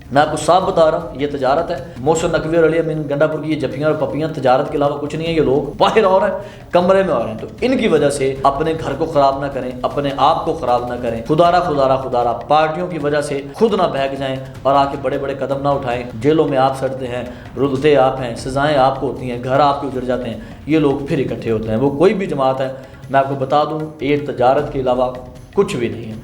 मैं आपको साफ बता रहा हूँ, ये तजारत है। मोहसिन नकवी और अली अमीन गंडापुर की ये जफ्फियाँ और पपियाँ तजारत के अलावा कुछ नहीं है। ये लोग बाहर और हैं, कमरे में और हैं, तो इनकी वजह से अपने घर को ख़राब ना करें, अपने आप को ख़राब ना करें। खुदारा खुदारा खुदारा पार्टियों की वजह से खुद ना बहक जाएं और आके बड़े बड़े कदम ना उठाएं। जेलों में आप सड़ते हैं, रुदते आप हैं, सज़ाएँ आपको होती हैं, घर आपके उजड़ जाते हैं। ये लोग फिर इकट्ठे होते हैं। वो कोई भी जमात है, मैं आपको बता दूँ, ये तजारत के अलावा कुछ भी नहीं है।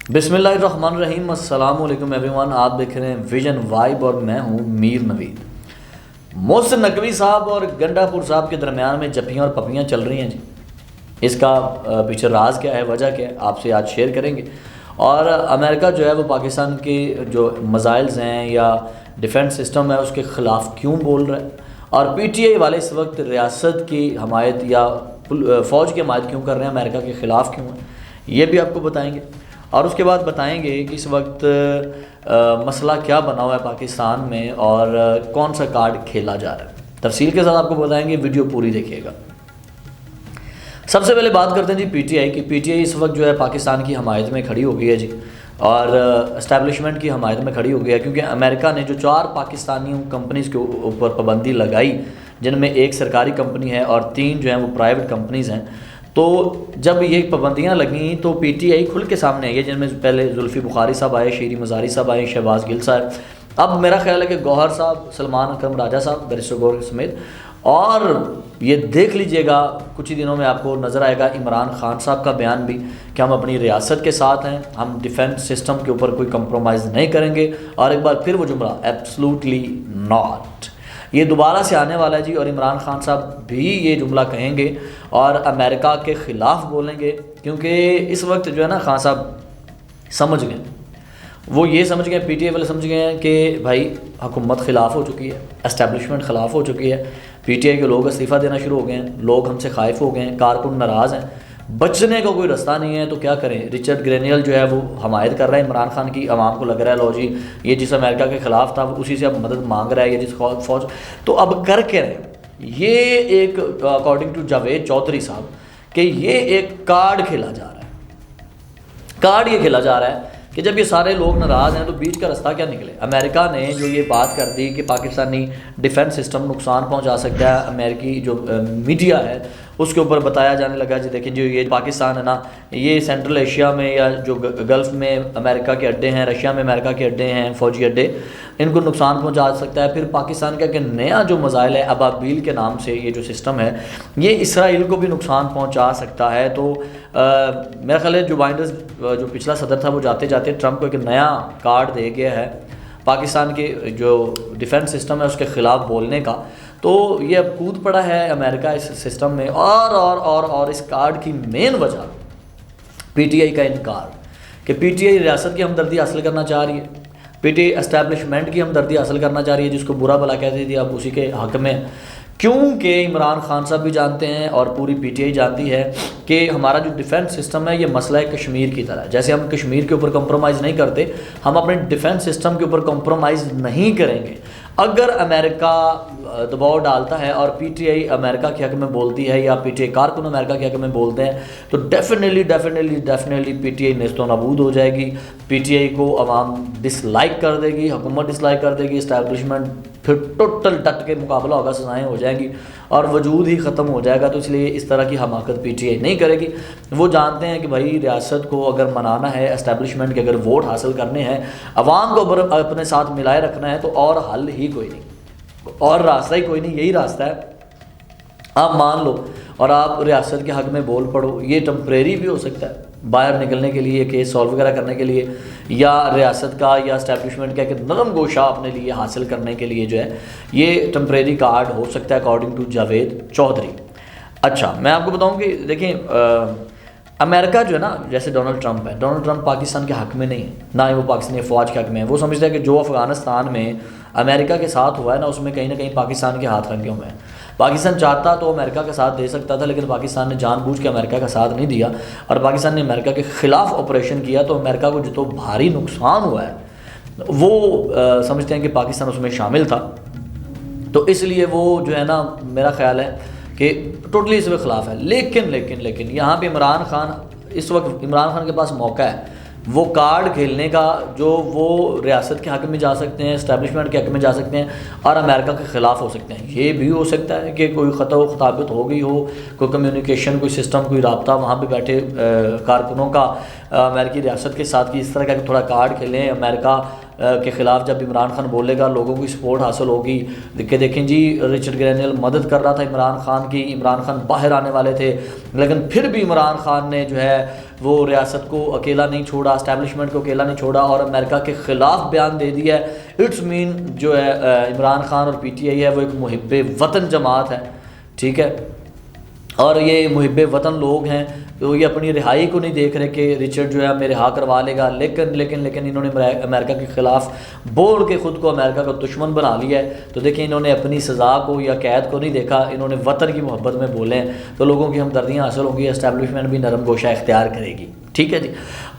बिस्मिल्लाहिर्रहमानिर्रहीम, अस्सलाम वालेकुम एवरीवन। आप देख रहे हैं विजन वाइब और मैं हूँ मीर नवीद। मोहसिन नकवी साहब और गंडापुर साहब के दरमियान में जफ्फियाँ और पपियाँ चल रही हैं जी। इसका पीछे राज क्या है, वजह क्या है, आपसे आज शेयर करेंगे। और अमेरिका जो है वो पाकिस्तान के जो मसाइल्स हैं या डिफेंस सिस्टम है उसके ख़िलाफ़ क्यों बोल रहा है, और PTI वाले इस वक्त रियासत की हमायत या फ़ौज की हमायत क्यों कर रहे हैं, अमेरिका के ख़िलाफ़ क्यों है, ये भी आपको बताएंगे। और उसके बाद बताएंगे कि इस वक्त मसला क्या बना हुआ है पाकिस्तान में और कौन सा कार्ड खेला जा रहा है। तफसील के साथ आपको बताएंगे, वीडियो पूरी देखिएगा। सबसे पहले बात करते हैं जी PTI की। PTI इस वक्त जो है पाकिस्तान की हमायत में खड़ी हो गई है जी, और इस्टेब्लिशमेंट की हमायत में खड़ी हो गई है, क्योंकि अमेरिका ने जो 4 पाकिस्तानी कंपनीज़ के ऊपर पाबंदी लगाई, जिनमें एक सरकारी कंपनी है और 3 जो हैं वो प्राइवेट कंपनीज़ हैं। तो जब ये पाबंदियाँ लगी तो PTI खुल के सामने आई है, जिनमें पहले जुल्फ़ी बुखारी साहब आए, शीरी मज़ारी साहब आए, शहबाज गिल साहब, अब मेरा ख्याल है कि गौहर साहब, सलमान अकरम राजा साहब, बैरिस्टर गौहर समेत। और ये देख लीजिएगा कुछ ही दिनों में आपको नज़र आएगा इमरान खान साहब का बयान भी कि हम अपनी रियासत के साथ हैं, हम डिफेंस सिस्टम के ऊपर कोई कंप्रोमाइज़ नहीं करेंगे। और एक बार फिर वो जुमला एब्सोल्युटली नॉट, ये दोबारा से आने वाला है जी। और इमरान खान साहब भी ये जुमला कहेंगे और अमेरिका के ख़िलाफ़ बोलेंगे, क्योंकि इस वक्त जो है ना खान साहब समझ गए, वो ये समझ गए, PTI वाले समझ गए हैं कि भाई हुकूमत ख़िलाफ़ हो चुकी है, एस्टेब्लिशमेंट ख़िलाफ़ हो चुकी है, PTI के लोग इस्तीफ़ा देना शुरू हो गए हैं, लोग हमसे खाइफ हो गए हैं, कारकुन नाराज़ हैं, बचने का कोई रास्ता नहीं है। तो क्या करें। रिचर्ड ग्रेनियल जो है वो हमायत कर रहा है इमरान खान की, आवाम को लग रहा है लो जी ये जिस अमेरिका के ख़िलाफ़ था उसी से अब मदद मांग रहा है ये जिस फ़ौज, तो अब कर के रहे। ये एक अकॉर्डिंग टू जावेद चौधरी साहब कि ये एक कार्ड खेला जा रहा है। कार्ड ये खेला जा रहा है कि जब ये सारे लोग नाराज़ हैं तो बीच का रास्ता क्या निकले। अमेरिका ने जो ये बात कर दी कि पाकिस्तानी डिफेंस सिस्टम नुकसान पहुंचा सकता है, अमेरिकी जो मीडिया है उसके ऊपर बताया जाने लगा जी देखिए जो ये पाकिस्तान है ना, ये सेंट्रल एशिया में या जो गल्फ़ में अमेरिका के अड्डे हैं, रशिया में अमेरिका के अड्डे हैं, फ़ौजी अड्डे, इनको नुकसान पहुंचा सकता है। फिर पाकिस्तान का कि नया जो मज़ाइल है अबाबील के नाम से ये जो सिस्टम है ये इसराइल को भी नुकसान पहुंचा सकता है। तो मेरा ख्याल है जो बाइडेन जो पिछला सदर था वो जाते जाते ट्रंप को एक नया कार्ड दे गया है पाकिस्तान के जो डिफेंस सिस्टम है उसके ख़िलाफ़ बोलने का। तो ये अब कूद पड़ा है अमेरिका इस सिस्टम में। और इस कार्ड की मेन वजह PTI का इनकार कि PTI रियासत की हमदर्दी हासिल करना चाह रही है, PTI एस्टैब्लिशमेंट की हमदर्दी हासिल करना चाह रही है, जिसको बुरा भला कहती थी अब उसी के हक़ में। क्योंकि इमरान खान साहब भी जानते हैं और पूरी PTI जानती है कि हमारा जो डिफेंस सिस्टम है ये मसला है कश्मीर की तरह। जैसे हम कश्मीर के ऊपर कंप्रोमाइज़ नहीं करते, हम अपने डिफेंस सिस्टम के ऊपर कंप्रोमाइज़ नहीं करेंगे। अगर अमेरिका दबाव डालता है और PTI अमेरिका के हक़ में बोलती है या PTI कारकुन अमेरिका के हक़ में बोलते हैं तो डेफिनेटली PTI नेस्तो नाबूद हो जाएगी। PTI को अवाम डिसलाइक कर देगी, हुकूमत डिसलाइक कर देगी, इस्टेब्लिशमेंट फिर टोटल डट के मुकाबला होगा, सज़ाएँ हो जाएंगी और वजूद ही ख़त्म हो जाएगा। तो इसलिए इस तरह की हमाकत PTI नहीं करेगी। वो जानते हैं कि भाई रियासत को अगर मनाना है, एस्टेब्लिशमेंट के अगर वोट हासिल करने हैं, अवाम को अगर अपने साथ मिलाए रखना है तो और हल ही कोई नहीं, और रास्ता ही कोई नहीं, यही रास्ता है। आप मान लो और आप रियासत के हक़ में बोल पड़ो, ये टेम्परेरी भी हो सकता है बाहर निकलने के लिए, केस सॉल्व वगैरह करने के लिए, या रियासत का या एस्टैब्लिशमेंट का एक नरम गोशा अपने लिए हासिल करने के लिए जो है ये टेम्परेरी कार्ड हो सकता है अकॉर्डिंग टू जावेद चौधरी। अच्छा, मैं आपको बताऊं कि देखें अमेरिका जो है ना, जैसे डोनाल्ड ट्रंप है, डोनाल्ड ट्रंप पाकिस्तान के हक़ में नहीं है, ना ही वो पाकिस्तानी फ़ौज के हक़ में है। वो समझता है कि जो अफ़गानिस्तान में अमेरिका के साथ हुआ है ना उसमें कहीं ना कहीं पाकिस्तान के हाथ रंगे हुए हैं। पाकिस्तान चाहता तो अमेरिका का साथ दे सकता था, लेकिन पाकिस्तान ने जानबूझ के अमेरिका का साथ नहीं दिया और पाकिस्तान ने अमेरिका के ख़िलाफ़ ऑपरेशन किया। तो अमेरिका को जो तो भारी नुकसान हुआ है वो समझते हैं कि पाकिस्तान उसमें शामिल था। तो इसलिए वो जो है ना, मेरा ख्याल है कि टोटली इसके ख़िलाफ़ है। लेकिन लेकिन लेकिन यहाँ पे इमरान खान, इस वक्त इमरान खान के पास मौका है वो कार्ड खेलने का, जो वो रियासत के हक़ में जा सकते हैं, इस्टेब्लिशमेंट के हक़ में जा सकते हैं और अमेरिका के ख़िलाफ़ हो सकते हैं। ये भी हो सकता है कि कोई ख़ताबत हो गई हो, कोई कम्युनिकेशन, कोई सिस्टम, कोई रब्ता वहाँ पे बैठे कारकुनों का अमेरिकी रियासत के साथ कि इस तरह का थोड़ा कार्ड खेलें अमेरिका के ख़िलाफ़। जब इमरान खान बोलेगा लोगों की सपोर्ट हासिल होगी कि देखें जी रिचर्ड ग्रैनियल मदद कर रहा था इमरान खान की, इमरान खान बाहर आने वाले थे, लेकिन फिर भी इमरान खान ने जो है वो रियासत को अकेला नहीं छोड़ा, इस्टेब्लिशमेंट को अकेला नहीं छोड़ा और अमेरिका के ख़िलाफ़ बयान दे दिया है। इट्स मीन जो है इमरान खान और PTI है वो एक मुहिब्बे वतन जमात है, ठीक है, और ये मुहिब्बे वतन लोग हैं, तो ये अपनी रिहाई को नहीं देख रहे कि रिचर्ड जो है हमें रिहा करवा लेगा। लेकिन लेकिन लेकिन इन्होंने अमेरिका के ख़िलाफ़ बोल के ख़ुद को अमेरिका का दुश्मन बना लिया है। तो देखिए इन्होंने अपनी सज़ा को या कैद को नहीं देखा, इन्होंने वतन की मोहब्बत में बोले हैं, तो लोगों की हमदर्दियाँ हासिल होंगी, इस्टेब्लिशमेंट भी नरम गोशा इख्तियार करेगी। ठीक है जी।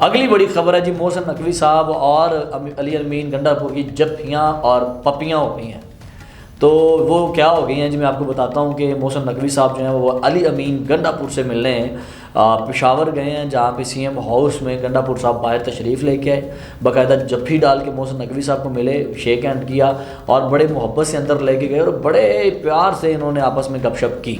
अगली बड़ी खबर है जी, मोहसिन नकवी साहब और अली अमीन गंडापुर की जफ्फियाँ और पपियाँ हो गई हैं। तो वो क्या हो गई हैं जी, मैं आपको बताता हूँ कि मोहसिन नकवी साहब जो हैं वो अली अमीन गंडापुर से मिलने पेशावर गए हैं, जहाँ पे CM हाउस में गंडापुर साहब बाहर तशरीफ़ लेके आए, बाकायदा जफ्फी डाल के मोहसिन नकवी साहब को मिले, शेक हैंड किया और बड़े मोहब्बत से अंदर लेके गए और बड़े प्यार से इन्होंने आपस में गपशप की।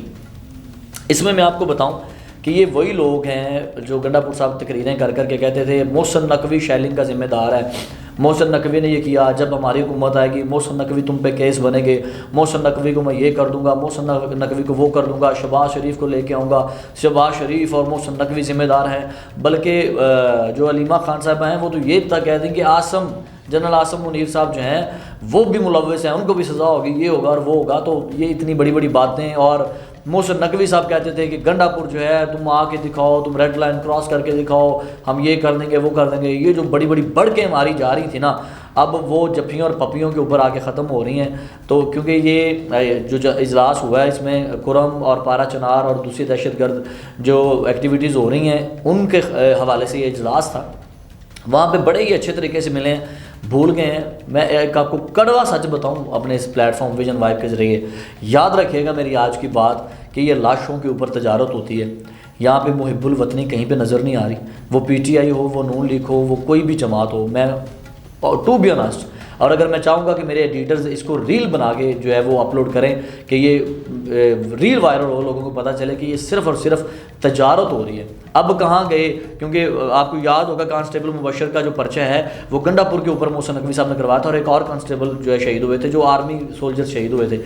इसमें मैं आपको बताऊँ कि ये वही लोग हैं जो गंडापुर साहब तकरीरें कर कर के कहते थे मोहसिन नकवी शेलिंग का ज़िम्मेदार है, मोहसिन नकवी ने ये किया, जब हमारी हुकूमत आएगी मोहसिन नकवी तुम पे केस बनेंगे, मोहसिन नकवी को मैं ये कर दूंगा, मोहसिन नकवी को वो कर दूंगा, शहबाज शरीफ को लेके आऊँगा, शहबाज शरीफ और मोहसिन नकवी ज़िम्मेदार हैं। बल्कि जो अलीमा खान साहब हैं वो तो ये तक कह दें कि जनरल आसम मुनीर साहब जो हैं वो भी मुलव्वस हैं, उनको भी सज़ा होगी, ये होगा और वो होगा। तो ये इतनी बड़ी बड़ी बातें। और मोहसिन नकवी साहब कहते थे कि गंडापुर जो है तुम आके दिखाओ, तुम रेड लाइन क्रॉस करके दिखाओ, हम ये कर देंगे वो कर देंगे। ये जो बड़ी बड़ी बढ़कें मारी जा रही थी ना, अब वो जफ्फियों और पपियों के ऊपर आके ख़त्म हो रही हैं। तो क्योंकि ये जो इजलास हुआ है इसमें कुरम और पारा चनार और दूसरी दहशतगर्द जो एक्टिविटीज़ हो रही हैं उनके हवाले से ये इजलास था, वहाँ पे बड़े ही अच्छे तरीके से मिले हैं, भूल गए हैं। मैं एक आपको कड़वा सच बताऊं अपने इस प्लेटफॉर्म विजन वाइब के ज़रिए, याद रखिएगा मेरी आज की बात कि ये लाशों के ऊपर तजारत होती है। यहाँ पे मुहिब्बुल वतनी कहीं पे नज़र नहीं आ रही, वो PTI हो, वो नून लीग हो, वो कोई भी जमात हो। मैं टू बी ऑनेस्ट, और अगर मैं चाहूँगा कि मेरे एडिटर्स इसको रील बना के जो है वो अपलोड करें कि ये रील वायरल हो, लोगों को पता चले कि ये सिर्फ़ और सिर्फ तजारत हो रही है। अब कहाँ गए, क्योंकि आपको याद होगा कांस्टेबल मुबशर का जो पर्चा है वो गंडापुर के ऊपर मोहसिन नकवी साहब ने करवाया था और एक और कांस्टेबल जो है शहीद हुए थे, जो आर्मी सोल्जर शहीद हुए थे।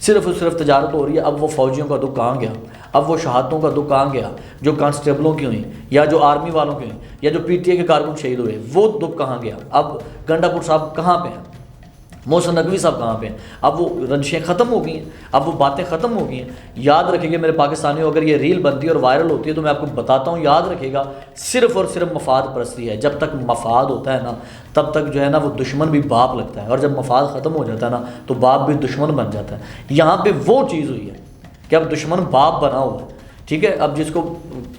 सिर्फ और सिर्फ तजारत हो रही है। अब वो फ़ौजियों का दुख कहाँ गया, अब वो शहादतों का दुख कहाँ गया जो कांस्टेबलों की हुई या जो आर्मी वालों की हुई या जो PTI के कारकुन शहीद हुए, वो दुख कहाँ गया। अब गंडापुर साहब कहाँ पे हैं, मोहसिन नकवी साहब कहाँ पे हैं। अब वो रंजिशें ख़त्म हो गई हैं, अब वो बातें ख़त्म हो गई हैं। याद रखिएगा मेरे पाकिस्तानियों, अगर ये रील बनती है और वायरल होती है तो मैं आपको बताता हूँ, याद रखिएगा सिर्फ़ और सिर्फ मफाद परस्ती है। जब तक मफाद होता है ना तब तक जो है ना वो दुश्मन भी बाप लगता है, और जब मफाद ख़त्म हो जाता है ना तो बाप भी दुश्मन बन जाता है। यहाँ पर वो चीज़ हुई है कि अब दुश्मन बाप बना हुआ है। ठीक है, अब जिसको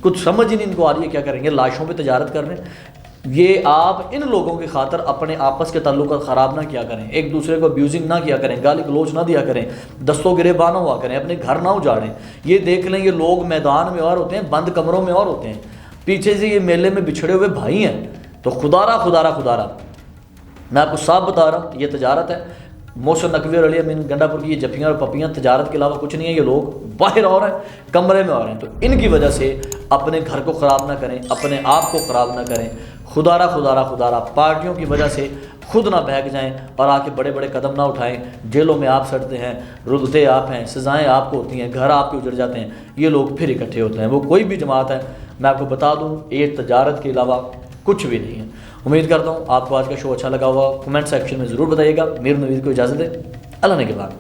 कुछ समझ ही नहीं इनको आ रही है क्या करेंगे, लाशों पे तजारत कर रहे हैं। ये आप इन लोगों की खातर अपने आपस के ताल्लुकात ख़राब ना किया करें, एक दूसरे को अब्यूजिंग ना किया करें, गाली गलोच ना दिया करें, दस्तों गिरेबान ना हुआ करें, अपने घर ना उजाड़ें। ये देख लें, ये लोग मैदान में और होते हैं, बंद कमरों में और होते हैं, पीछे से ये मेले में बिछड़े हुए भाई हैं। तो खुदारा खुदारा खुदारा मैं आपको साफ बता रहा हूँ, ये तजारत है। मोहसिन नकवी और अली अमीन गंडापुर की ये जफ्फियाँ और पपियाँ तजारत के अलावा कुछ नहीं है। ये लोग बाहर और हैं, कमरे में और हैं। तो इनकी वजह से अपने घर को ख़राब ना करें, अपने आप को ख़राब ना करें। खुदारा खुदारा खुदारा पार्टियों की वजह से खुद ना बहक जाएं और आके बड़े बड़े कदम ना उठाएं। जेलों में आप सड़ते हैं, रुलते आप हैं, सज़ाएँ आपको होती हैं, घर आपके उजड़ जाते हैं। ये लोग फिर इकट्ठे होते हैं। वो कोई भी जमात है, मैं आपको बता दूँ, ये तजारत के अलावा कुछ भी नहीं है। उम्मीद करता हूँ आपको आज का शो अच्छा लगा होगा। कमेंट सेक्शन में ज़रूर बताइएगा। मीर नवीद को इजाज़त दें, अल्लाह ने के बाद।